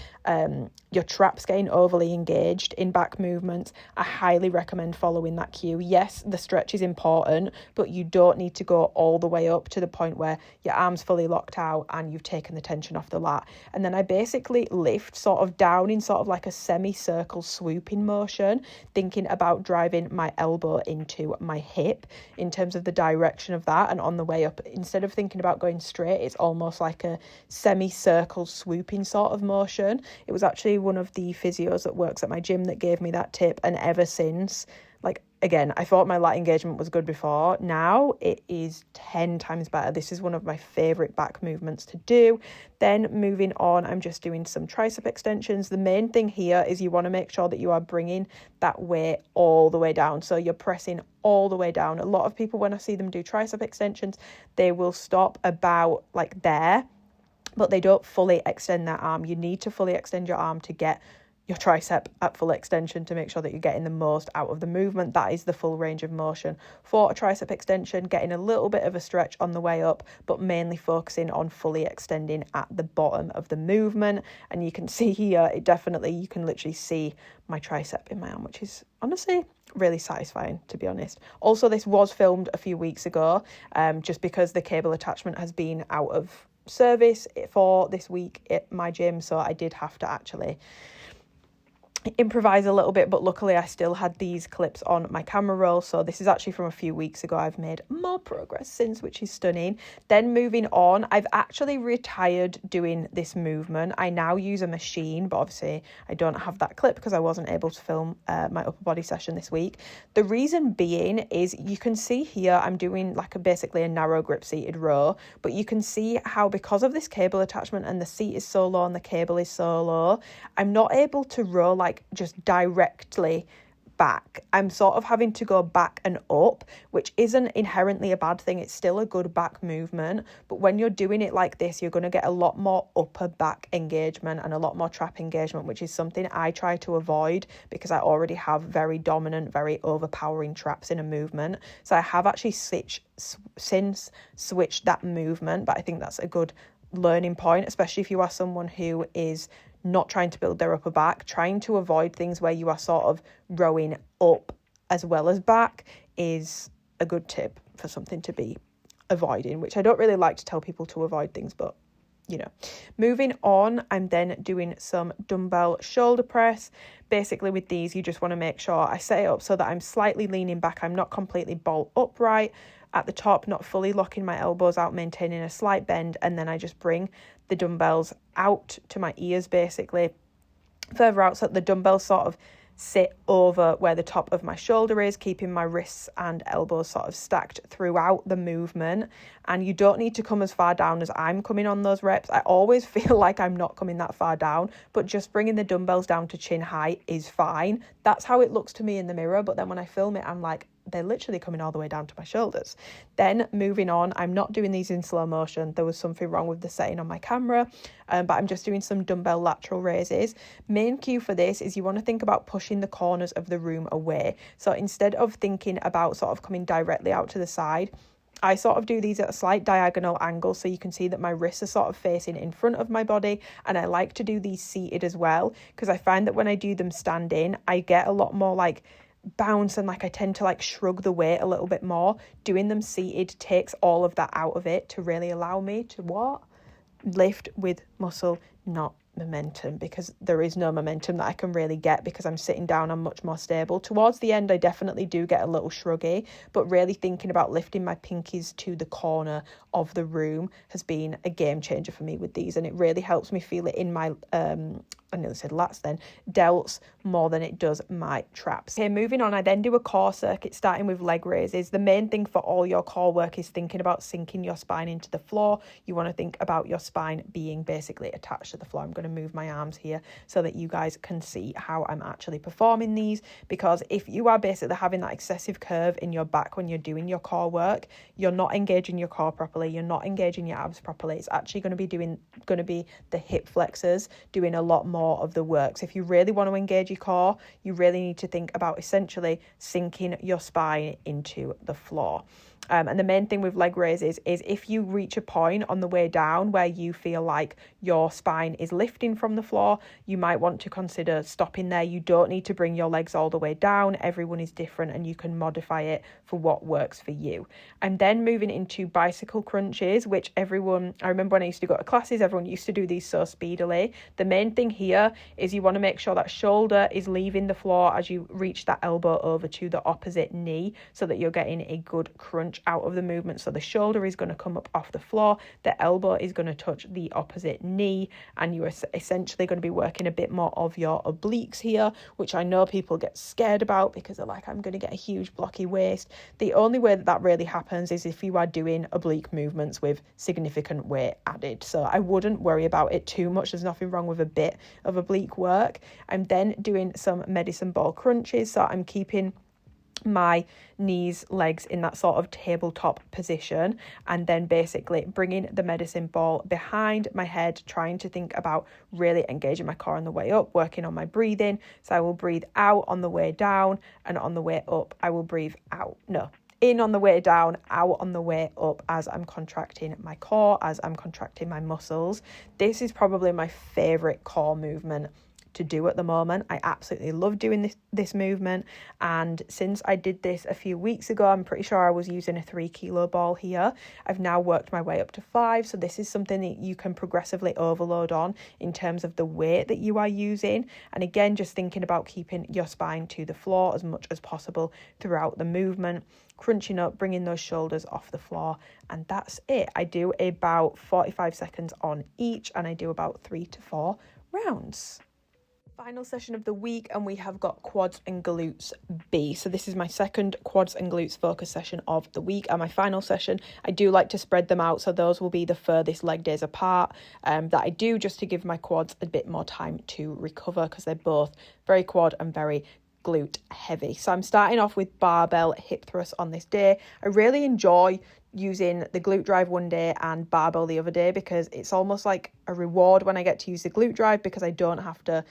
your traps getting overly engaged in back movements, I highly recommend following that cue. Yes, the stretch is important, but you don't need to go all the way up to the point where your arm's fully locked out and you've taken the tension off the lat. And then I basically lift sort of down in sort of like a semicircle swooping motion, thinking about driving my elbow into my hip in terms of the direction of that. And on the way up, instead of thinking about going straight, it's almost like a semicircle swooping sort of motion. It was actually one of the physios that works at my gym that gave me that tip, and ever since, Like, again, I thought my lat engagement was good before. Now it is 10 times better. This is one of my favorite back movements to do. Then moving on, I'm just doing some tricep extensions. The main thing here is you want to make sure that you are bringing that weight all the way down. So you're pressing all the way down. A lot of people, when I see them do tricep extensions, they will stop about like there, but they don't fully extend their arm. You need to fully extend your arm to get your tricep at full extension to make sure that you're getting the most out of the movement. That is the full range of motion for a tricep extension, getting a little bit of a stretch on the way up, but mainly focusing on fully extending at the bottom of the movement. And you can see here, you can literally see my tricep in my arm, which is honestly really satisfying, to be honest. Also, this was filmed a few weeks ago, just because the cable attachment has been out of service for this week at my gym, so I did have to actually improvise a little bit, but luckily I still had these clips on my camera roll. So this is actually from a few weeks ago. I've made more progress since, which is stunning. Then moving on, I've actually retired doing this movement. I now use a machine, but obviously I don't have that clip because I wasn't able to film my upper body session this week. The reason being is you can see here I'm doing like basically a narrow grip seated row, but you can see how because of this cable attachment and the seat is so low and the cable is so low, I'm not able to row like just directly back. I'm sort of having to go back and up, which isn't inherently a bad thing. It's still a good back movement, but when you're doing it like this, you're going to get a lot more upper back engagement and a lot more trap engagement, which is something I try to avoid because I already have very dominant, very overpowering traps in a movement. So I have actually since switched that movement, but I think that's a good learning point, especially if you are someone who is not trying to build their upper back. Trying to avoid things where you are sort of rowing up as well as back is a good tip for something to be avoiding, which I don't really like to tell people to avoid things, but you know. Moving on, I'm then doing some dumbbell shoulder press. Basically with these, you just want to make sure I set it up so that I'm slightly leaning back. I'm not completely bolt upright at the top, not fully locking my elbows out, maintaining a slight bend, and then I just bring the dumbbells out to my ears, basically further out, so that the dumbbells sort of sit over where the top of my shoulder is, keeping my wrists and elbows sort of stacked throughout the movement. And you don't need to come as far down as I'm coming on those reps. I always feel like I'm not coming that far down, but just bringing the dumbbells down to chin height is fine. That's how it looks to me in the mirror, but then when I film it, I'm like, they're literally coming all the way down to my shoulders. Then moving on, I'm not doing these in slow motion. There was something wrong with the setting on my camera, but I'm just doing some dumbbell lateral raises. Main cue for this is you want to think about pushing the corners of the room away. So instead of thinking about sort of coming directly out to the side, I sort of do these at a slight diagonal angle, so you can see that my wrists are sort of facing in front of my body. And I like to do these seated as well, because I find that when I do them standing, I get a lot more like bounce, and like I tend to like shrug the weight a little bit more. Doing them seated takes all of that out of it to really allow me to lift with muscle, not momentum, because there is no momentum that I can really get because I'm sitting down. I'm much more stable. Towards the end, I definitely do get a little shruggy, but really thinking about lifting my pinkies to the corner of the room has been a game changer for me with these, and it really helps me feel it in my I nearly said lats then, delts more than it does my traps. Okay, moving on, I then do a core circuit starting with leg raises. The main thing for all your core work is thinking about sinking your spine into the floor. You want to think about your spine being basically attached to the floor. I'm going to move my arms here so that you guys can see how I'm actually performing these, because if you are basically having that excessive curve in your back when you're doing your core work, you're not engaging your core properly, you're not engaging your abs properly. It's actually going to be the hip flexors doing a lot more of the work. So if you really want to engage your core, you really need to think about essentially sinking your spine into the floor. And the main thing with leg raises is if you reach a point on the way down where you feel like your spine is lifting from the floor, you might want to consider stopping there. You don't need to bring your legs all the way down. Everyone is different and you can modify it for what works for you. And then moving into bicycle crunches, which I remember when I used to go to classes, everyone used to do these so speedily. The main thing here is you want to make sure that shoulder is leaving the floor as you reach that elbow over to the opposite knee so that you're getting a good crunch crunch out of the movement. So the shoulder is going to come up off the floor, the elbow is going to touch the opposite knee, and you are essentially going to be working a bit more of your obliques here, which I know people get scared about because they're like, I'm going to get a huge blocky waist. The only way that that really happens is if you are doing oblique movements with significant weight added. So I wouldn't worry about it too much. There's nothing wrong with a bit of oblique work. I'm then doing some medicine ball crunches. So I'm keeping my knees, legs in that sort of tabletop position, and then basically bringing the medicine ball behind my head, trying to think about really engaging my core on the way up, working on my breathing. So I will breathe out on the way down, and on the way up I will breathe in on the way down, out on the way up, as I'm contracting my core, as I'm contracting my muscles. This is probably my favorite core movement to do at the moment. I absolutely love doing this movement, and since I did this a few weeks ago, I'm pretty sure I was using a 3 kilo ball here. I've now worked my way up to 5, so this is something that you can progressively overload on in terms of the weight that you are using. And again, just thinking about keeping your spine to the floor as much as possible throughout the movement, crunching up, bringing those shoulders off the floor, and that's it. I do about 45 seconds on each, and I do about 3 to 4 rounds. Final session of the week, and we have got quads and glutes B. So this is my second quads and glutes focus session of the week, and my final session. I do like to spread them out, so those will be the furthest leg days apart that I do, just to give my quads a bit more time to recover, because they're both very quad and very glute heavy. So I'm starting off with barbell hip thrusts on this day. I really enjoy using the glute drive one day and barbell the other day, because it's almost like a reward when I get to use the glute drive, because I don't have to,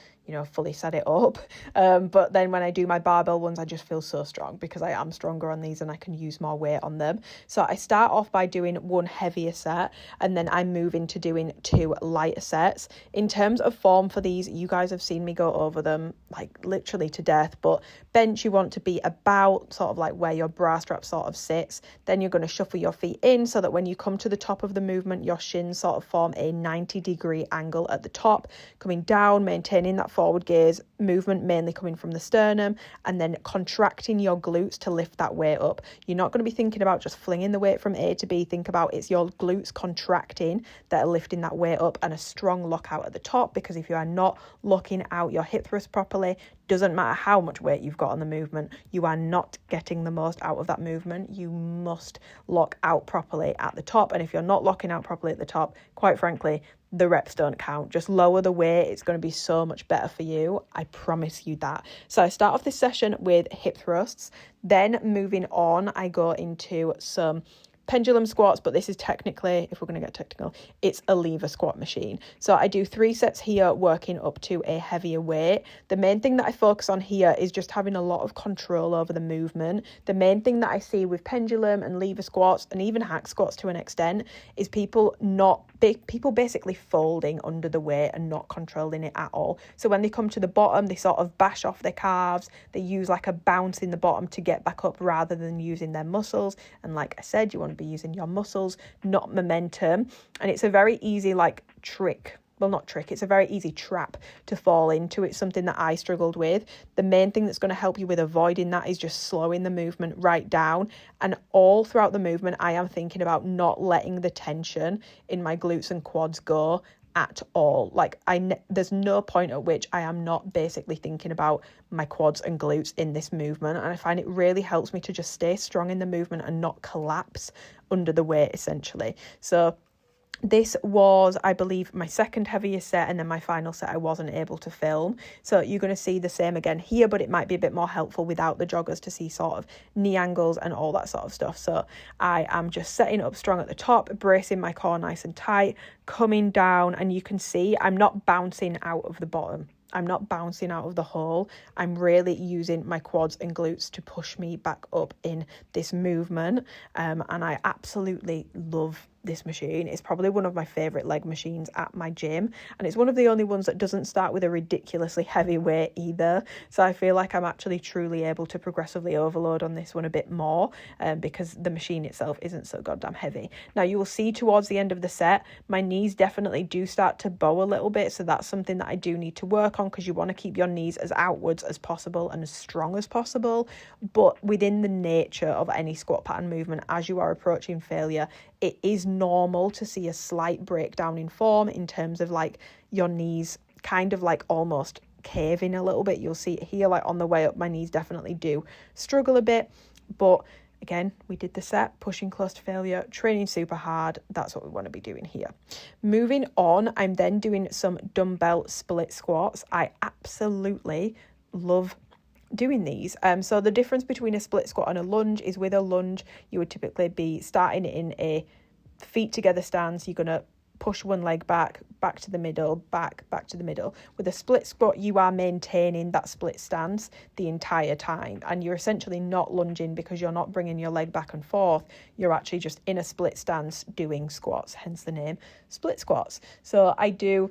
fully set it up. But then when I do my barbell ones, I just feel so strong because I am stronger on these and I can use more weight on them. So I start off by doing one heavier set, and then I move into doing 2 lighter sets. In terms of form for these, you guys have seen me go over them like literally to death, but bench, you want to be about sort of like where your bra strap sort of sits. Then you're going to shuffle your feet in so that when you come to the top of the movement, your shins sort of form a 90-degree angle at the top, coming down, maintaining that forward gaze movement, mainly coming from the sternum, and then contracting your glutes to lift that weight up. You're not going to be thinking about just flinging the weight from A to B. Think about it's your glutes contracting that are lifting that weight up, and a strong lockout at the top, because if you are not locking out your hip thrust properly, doesn't matter how much weight you've got on the movement, you are not getting the most out of that movement. You must lock out properly at the top, and if you're not locking out properly at the top, quite frankly, the reps don't count. Just lower the weight. It's going to be so much better for you. I promise you that. So I start off this session with hip thrusts. Then moving on, I go into some pendulum squats, but this is technically, if we're going to get technical, it's a lever squat machine. So I do 3 sets here, working up to a heavier weight. The main thing that I focus on here is just having a lot of control over the movement. The main thing that I see with pendulum and lever squats, and even hack squats to an extent, is people basically folding under the weight and not controlling it at all. So when they come to the bottom, they sort of bash off their calves. They use like a bounce in the bottom to get back up rather than using their muscles. And like I said, you want to be using your muscles, not momentum. And it's a very easy it's a very easy trap to fall into. It's something that I struggled with. The main thing that's going to help you with avoiding that is just slowing the movement right down. And all throughout the movement, I am thinking about not letting the tension in my glutes and quads go at all. There's no point at which I am not basically thinking about my quads and glutes in this movement, and I find it really helps me to just stay strong in the movement and not collapse under the weight, essentially. So this was, I believe, my second heaviest set, and then my final set I wasn't able to film. So you're going to see the same again here, but it might be a bit more helpful without the joggers to see sort of knee angles and all that sort of stuff. So I am just setting up strong at the top, bracing my core nice and tight, coming down, and you can see I'm not bouncing out of the bottom. I'm not bouncing out of the hole. I'm really using my quads and glutes to push me back up in this movement. And I absolutely love this machine. It's probably one of my favourite leg machines at my gym, and it's one of the only ones that doesn't start with a ridiculously heavy weight either, so I feel like I'm actually truly able to progressively overload on this one a bit more, because the machine itself isn't so goddamn heavy. Now you will see towards the end of the set my knees definitely do start to bow a little bit, so that's something that I do need to work on, because you want to keep your knees as outwards as possible and as strong as possible. But within the nature of any squat pattern movement, as you are approaching failure, it is normal to see a slight breakdown in form in terms of like your knees kind of like almost caving a little bit. You'll see it here, like on the way up, my knees definitely do struggle a bit. But again, we did the set, pushing close to failure, training super hard. That's what we want to be doing here. Moving on, I'm then doing some dumbbell split squats. I absolutely love doing these. So the difference between a split squat and a lunge is with a lunge, you would typically be starting in a feet together stance. You're going to push one leg back to the middle, back to the middle. With a split squat, you are maintaining that split stance the entire time, and you're essentially not lunging because you're not bringing your leg back and forth. You're actually just in a split stance doing squats, hence the name split squats. So I do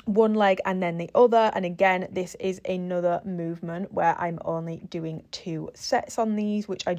one leg and then the other, and again, this is another movement where I'm only doing 2 sets on these, which I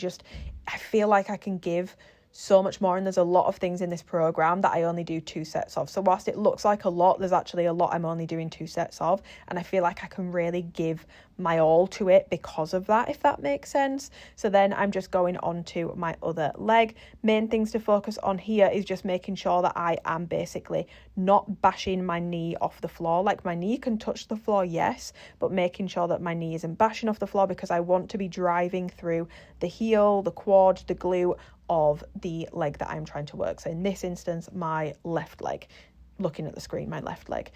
feel like I can give so much more, and there's a lot of things in this program that I only do 2 sets of. So whilst it looks like a lot, there's actually a lot I'm only doing 2 sets of, and I feel like I can really give my all to it because of that, if that makes sense. So then I'm just going on to my other leg. Main things to focus on here is just making sure that I am basically not bashing my knee off the floor. Like, my knee can touch the floor, yes, but making sure that my knee isn't bashing off the floor, because I want to be driving through the heel, the quad, the glute of the leg that I'm trying to work. So in this instance, my left leg, looking at the screen, my left leg.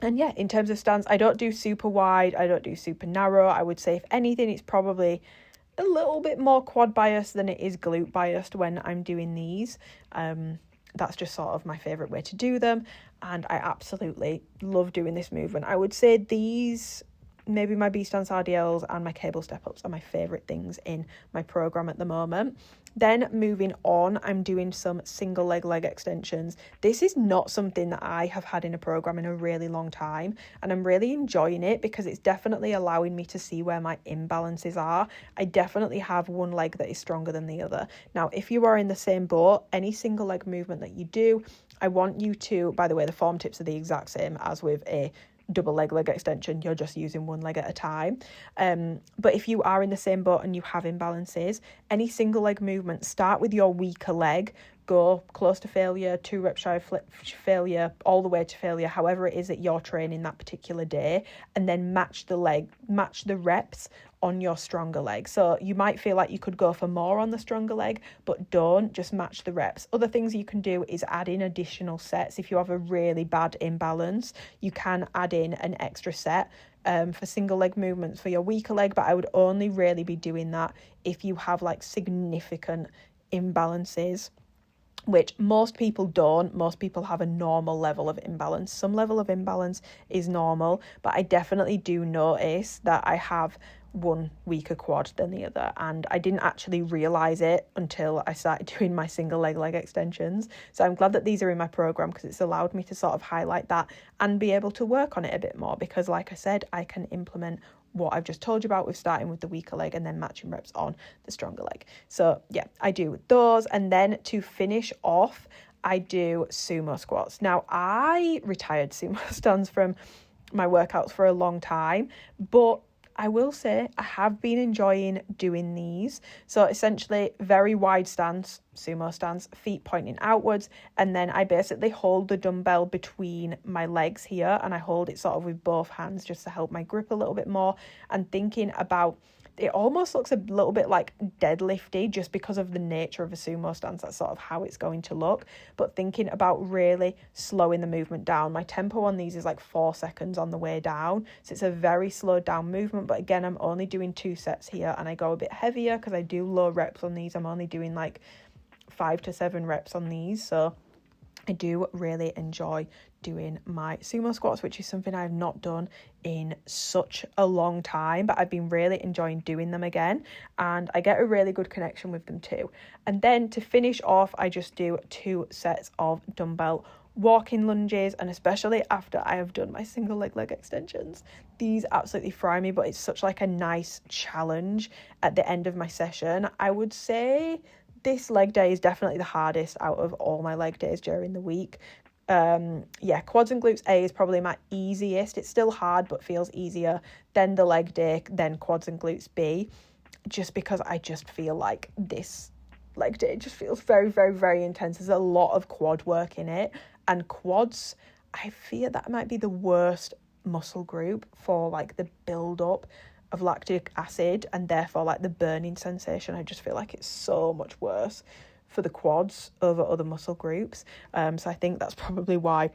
And yeah, in terms of stance, I don't do super wide, I don't do super narrow. I would say if anything, it's probably a little bit more quad biased than it is glute biased when I'm doing these. That's just sort of my favourite way to do them, and I absolutely love doing this movement. I would say these, maybe my B-stance RDLs and my cable step-ups, are my favourite things in my programme at the moment. Then moving on, I'm doing some single leg extensions. This is not something that I have had in a programme in a really long time, and I'm really enjoying it because it's definitely allowing me to see where my imbalances are. I definitely have one leg that is stronger than the other. Now, if you are in the same boat, any single leg movement that you do, I want you to, by the way, the form tips are the exact same as with a double leg extension. You're just using one leg at a time. But if you are in the same boat and you have imbalances, any single leg movement, start with your weaker leg, go close to failure, 2 reps shy of failure, all the way to failure, however it is that you're training that particular day, and then match the reps on your stronger leg. So you might feel like you could go for more on the stronger leg, but don't, just match the reps. Other things you can do is add in additional sets. If you have a really bad imbalance, you can add in an extra set for single leg movements for your weaker leg, but I would only really be doing that if you have like significant imbalances, which most people don't. Most people have a normal level of imbalance. Some level of imbalance is normal, but I definitely do notice that I have one weaker quad than the other, and I didn't actually realise it until I started doing my single leg extensions. So I'm glad that these are in my programme, because it's allowed me to sort of highlight that and be able to work on it a bit more, because like I said, I can implement what I've just told you about with starting with the weaker leg and then matching reps on the stronger leg. So yeah, I do those, and then to finish off, I do sumo squats. Now, I retired sumo stance from my workouts for a long time, but I will say I have been enjoying doing these. So essentially, very wide stance, sumo stance, feet pointing outwards, and then I basically hold the dumbbell between my legs here, and I hold it sort of with both hands just to help my grip a little bit more. And thinking about, it almost looks a little bit like deadlifty just because of the nature of a sumo stance. That's sort of how it's going to look. But thinking about really slowing the movement down. My tempo on these is like 4 seconds on the way down. So it's a very slowed down movement. But again, I'm only doing 2 sets here, and I go a bit heavier because I do low reps on these. I'm only doing like 5 to 7 reps on these. So I do really enjoy doing my sumo squats, which is something I have not done in such a long time, but I've been really enjoying doing them again, and I get a really good connection with them too. And then to finish off, I just do 2 sets of dumbbell walking lunges, and especially after I have done my single leg extensions, these absolutely fry me, but it's such like a nice challenge at the end of my session. I would say this leg day is definitely the hardest out of all my leg days during the week. Yeah, quads and glutes A is probably my easiest. It's still hard, but feels easier. Then the leg day, then quads and glutes B, just because I just feel like this leg day just feels very, very, very intense. There's a lot of quad work in it, and quads, I fear that might be the worst muscle group for like the build up of lactic acid, and therefore like the burning sensation. I just feel like it's so much worse for the quads over other muscle groups. So I think that's probably why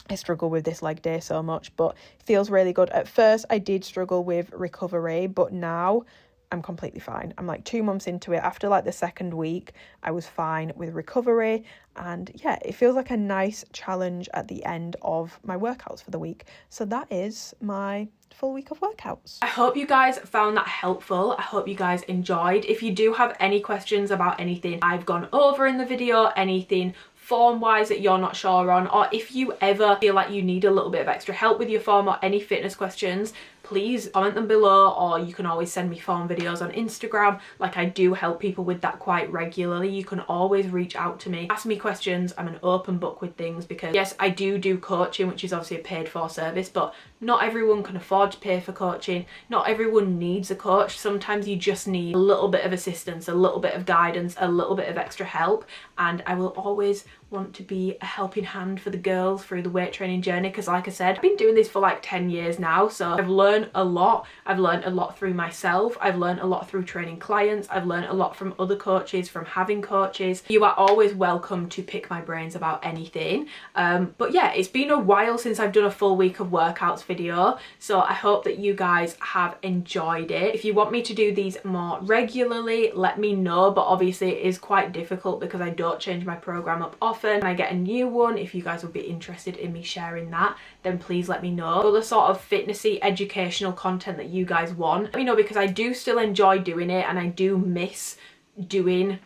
I struggle with this leg day so much, but it feels really good. At first I did struggle with recovery, but now I'm completely fine. I'm like 2 months into it. After like the second week, I was fine with recovery. And yeah, it feels like a nice challenge at the end of my workouts for the week. So that is my full week of workouts. I hope you guys found that helpful. I hope you guys enjoyed. If you do have any questions about anything I've gone over in the video, anything form wise that you're not sure on, or if you ever feel like you need a little bit of extra help with your form or any fitness questions, please comment them below, or you can always send me form videos on Instagram. Like, I do help people with that quite regularly. You can always reach out to me, ask me questions. I'm an open book with things, because yes, I do coaching, which is obviously a paid for service, but not everyone can afford to pay for coaching. Not everyone needs a coach. Sometimes you just need a little bit of assistance, a little bit of guidance, a little bit of extra help, and I will always want to be a helping hand for the girls through the weight training journey, because like I said, I've been doing this for like 10 years now, so I've learned a lot. I've learned a lot through myself. I've learned a lot through training clients. I've learned a lot from other coaches, from having coaches. You are always welcome to pick my brains about anything. But yeah, it's been a while since I've done a full week of workouts video, so I hope that you guys have enjoyed it. If you want me to do these more regularly, let me know, but obviously it is quite difficult because I don't change my program up often. I get a new one. If you guys would be interested in me sharing that, then please let me know. Other sort of fitnessy educational content that you guys want, let me know, because I do still enjoy doing it, and I do miss doing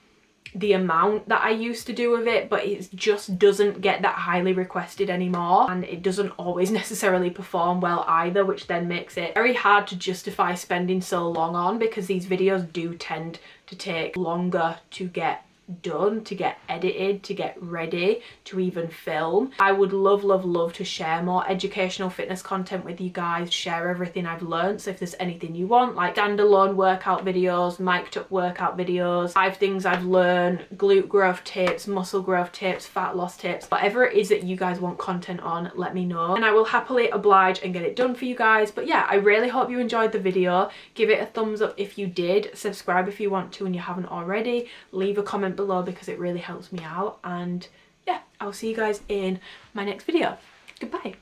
the amount that I used to do with it, but it just doesn't get that highly requested anymore, and it doesn't always necessarily perform well either, which then makes it very hard to justify spending so long on, because these videos do tend to take longer to get done, to get edited, to get ready, to even film. I would love to share more educational fitness content with you guys, share everything I've learned. So if there's anything you want, like standalone workout videos, mic'd up workout videos, 5 things I've learned, glute growth tips, muscle growth tips, fat loss tips, whatever it is that you guys want content on, let me know, and I will happily oblige and get it done for you guys. But yeah, I really hope you enjoyed the video. Give it a thumbs up if you did, subscribe if you want to and you haven't already, leave a comment below because it really helps me out, and yeah, I'll see you guys in my next video. Goodbye.